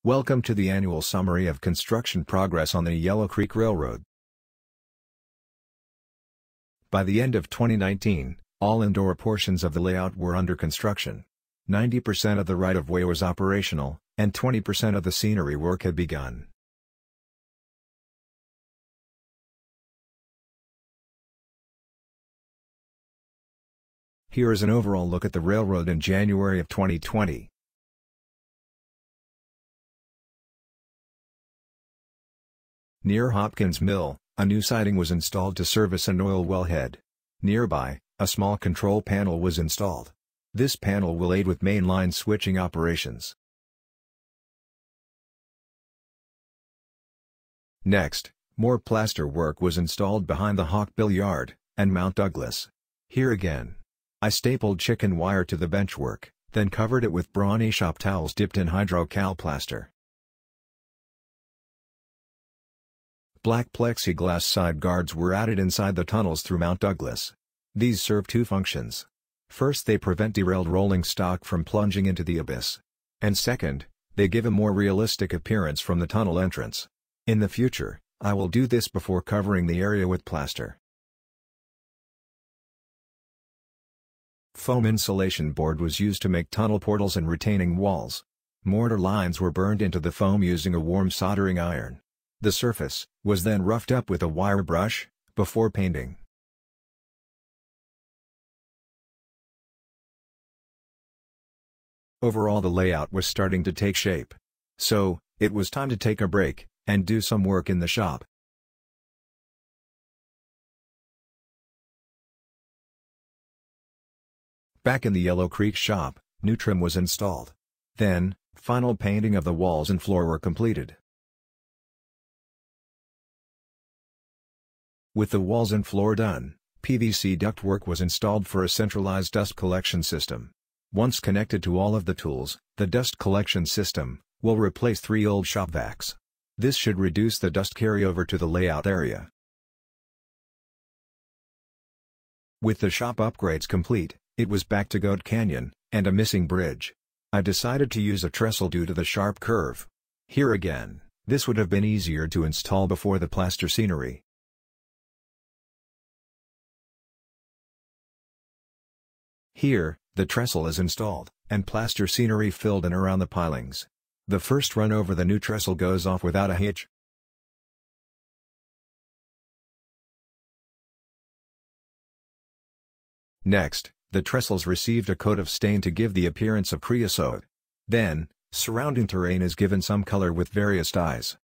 Welcome to the annual summary of construction progress on the Yellow Creek Railroad. By the end of 2019, all indoor portions of the layout were under construction. 90% of the right-of-way was operational, and 20% of the scenery work had begun. Here is an overall look at the railroad in January of 2020. Near Hopkins Mill, a new siding was installed to service an oil wellhead. Nearby, a small control panel was installed. This panel will aid with mainline switching operations. Next, more plaster work was installed behind the Hawkbill Yard and Mount Douglas. Here again, I stapled chicken wire to the benchwork, then covered it with brawny shop towels dipped in hydrocal plaster. Black plexiglass side guards were added inside the tunnels through Mount Douglas. These serve two functions. First, they prevent derailed rolling stock from plunging into the abyss. And second, they give a more realistic appearance from the tunnel entrance. In the future, I will do this before covering the area with plaster. Foam insulation board was used to make tunnel portals and retaining walls. Mortar lines were burned into the foam using a warm soldering iron. The surface was then roughed up with a wire brush, before painting. Overall, the layout was starting to take shape. So, it was time to take a break, and do some work in the shop. Back in the Yellow Creek shop, new trim was installed. Then, final painting of the walls and floor were completed. With the walls and floor done, PVC ductwork was installed for a centralized dust collection system. Once connected to all of the tools, the dust collection system will replace 3 old shop vacs. This should reduce the dust carryover to the layout area. With the shop upgrades complete, it was back to Goat Canyon, and a missing bridge. I decided to use a trestle due to the sharp curve. Here again, this would have been easier to install before the plaster scenery. Here, the trestle is installed, and plaster scenery filled in around the pilings. The first run over the new trestle goes off without a hitch. Next, the trestles received a coat of stain to give the appearance of creosote. Then, surrounding terrain is given some color with various dyes.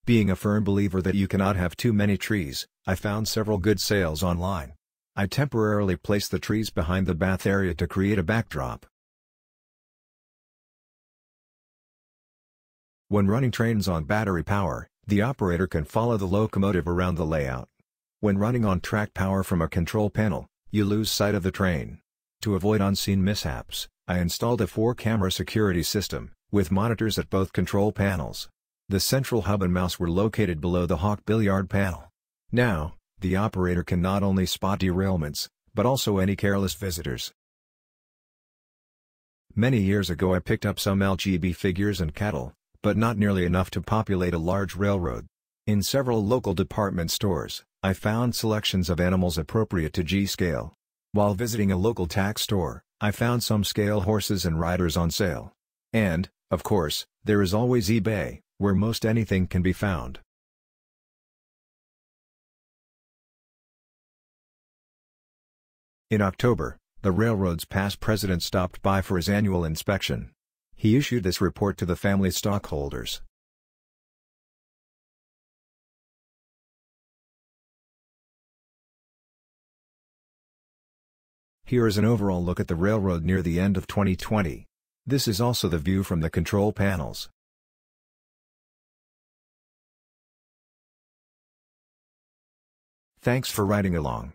Being a firm believer that you cannot have too many trees, I found several good sales online. I temporarily placed the trees behind the bath area to create a backdrop. When running trains on battery power, the operator can follow the locomotive around the layout. When running on track power from a control panel, you lose sight of the train. To avoid unseen mishaps, I installed a 4-camera security system, with monitors at both control panels. The central hub and mouse were located below the Hawkbill Yard panel. Now, the operator can not only spot derailments, but also any careless visitors. Many years ago I picked up some LGB figures and cattle, but not nearly enough to populate a large railroad. In several local department stores, I found selections of animals appropriate to G-scale. While visiting a local tack store, I found some scale horses and riders on sale. And, of course, there is always eBay, where most anything can be found. In October, the railroad's past president stopped by for his annual inspection. He issued this report to the family stockholders. Here is an overall look at the railroad near the end of 2020. This is also the view from the control panels. Thanks for riding along.